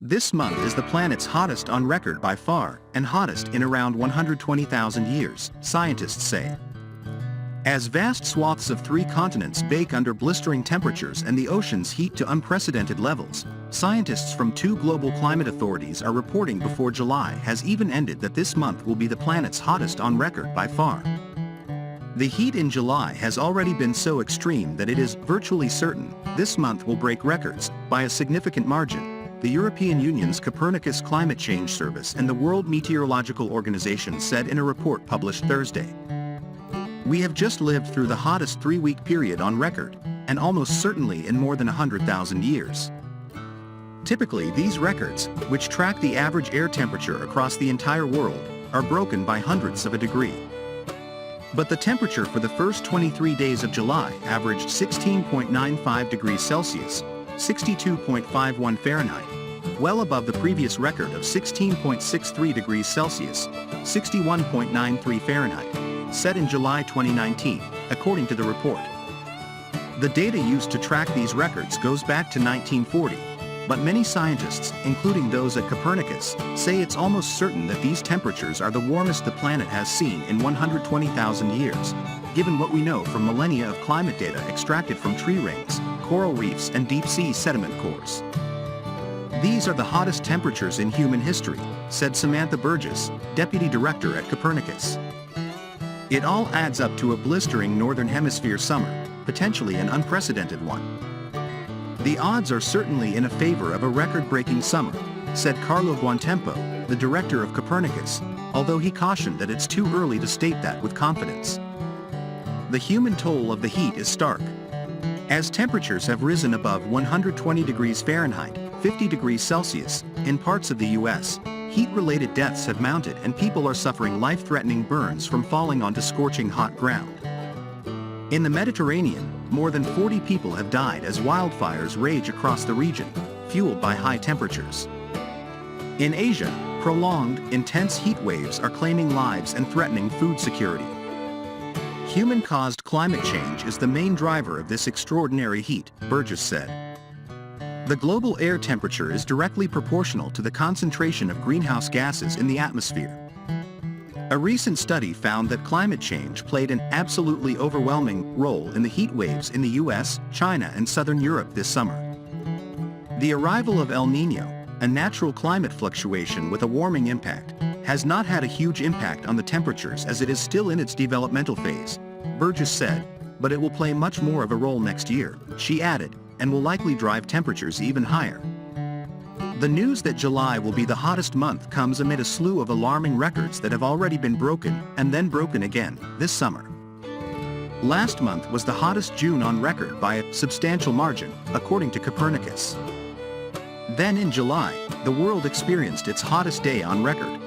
This month is the planet's hottest on record by far, and hottest in around 120,000 years, scientists say. As vast swaths of 3 continents bake under blistering temperatures and the oceans heat to unprecedented levels, scientists from 2 global climate authorities are reporting before July has even ended that this month will be the planet's hottest on record by far. The heat in July has already been so extreme that it is virtually certain this month will break records by a significant margin, the European Union's Copernicus Climate Change Service and the World Meteorological Organization said in a report published Thursday. We have just lived through the hottest 3-week period on record, and almost certainly in more than 100,000 years. Typically, these records, which track the average air temperature across the entire world, are broken by hundredths of a degree. But the temperature for the first 23 days of July averaged 16.95 degrees Celsius, 62.51 Fahrenheit, well above the previous record of 16.63 degrees Celsius, 61.93 Fahrenheit, set in July 2019, according to the report. The data used to track these records goes back to 1940, but many scientists, including those at Copernicus, say it's almost certain that these temperatures are the warmest the planet has seen in 120,000 years, given what we know from millennia of climate data extracted from tree rings, coral reefs and deep-sea sediment cores. These are the hottest temperatures in human history, said Samantha Burgess, deputy director at Copernicus. It all adds up to a blistering northern hemisphere summer, potentially an unprecedented one. The odds are certainly in favor of a record-breaking summer, said Carlo Buontempo, the director of Copernicus, although he cautioned that it's too early to state that with confidence. The human toll of the heat is stark. As temperatures have risen above 120 degrees Fahrenheit, 50 degrees Celsius, in parts of the U.S., heat-related deaths have mounted and people are suffering life-threatening burns from falling onto scorching hot ground. In the Mediterranean, more than 40 people have died as wildfires rage across the region, fueled by high temperatures. In Asia, prolonged, intense heat waves are claiming lives and threatening food security. Human-caused climate change is the main driver of this extraordinary heat, Burgess said. The global air temperature is directly proportional to the concentration of greenhouse gases in the atmosphere. A recent study found that climate change played an absolutely overwhelming role in the heat waves in the US, China and southern Europe this summer. The arrival of El Niño, a natural climate fluctuation with a warming impact, has not had a huge impact on the temperatures as it is still in its developmental phase, Burgess said, but it will play much more of a role next year, she added, and will likely drive temperatures even higher. The news that July will be the hottest month comes amid a slew of alarming records that have already been broken and then broken again this summer. Last month was the hottest June on record by a substantial margin, according to Copernicus. Then in July, the world experienced its hottest day on record.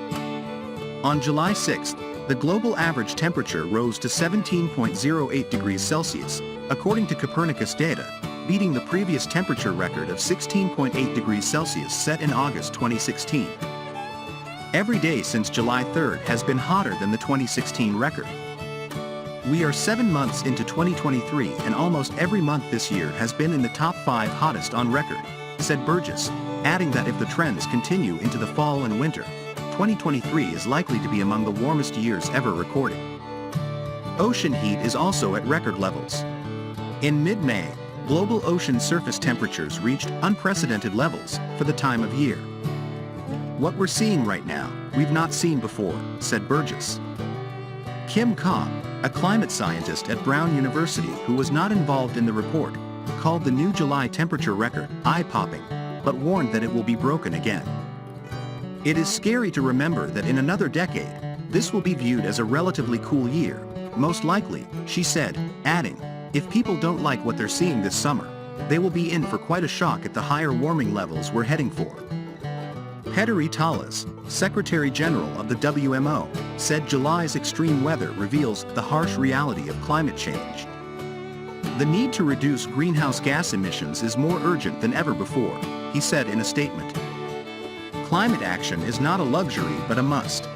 On July 6th, the global average temperature rose to 17.08 degrees Celsius, according to Copernicus data, beating the previous temperature record of 16.8 degrees Celsius set in August 2016. Every day since July 3rd has been hotter than the 2016 record. We are 7 months into 2023 and almost every month this year has been in the top 5 hottest on record, said Burgess, adding that if the trends continue into the fall and winter, 2023 is likely to be among the warmest years ever recorded. Ocean heat is also at record levels. In mid-May, global ocean surface temperatures reached unprecedented levels for the time of year. What we're seeing right now, we've not seen before, said Burgess. Kim Cobb, a climate scientist at Brown University who was not involved in the report, called the new July temperature record eye-popping, but warned that it will be broken again. It is scary to remember that in another decade, this will be viewed as a relatively cool year, most likely, she said, adding, if people don't like what they're seeing this summer, they will be in for quite a shock at the higher warming levels we're heading for. Petteri Talas, Secretary General of the WMO, said July's extreme weather reveals the harsh reality of climate change. The need to reduce greenhouse gas emissions is more urgent than ever before, he said in a statement. Climate action is not a luxury but a must.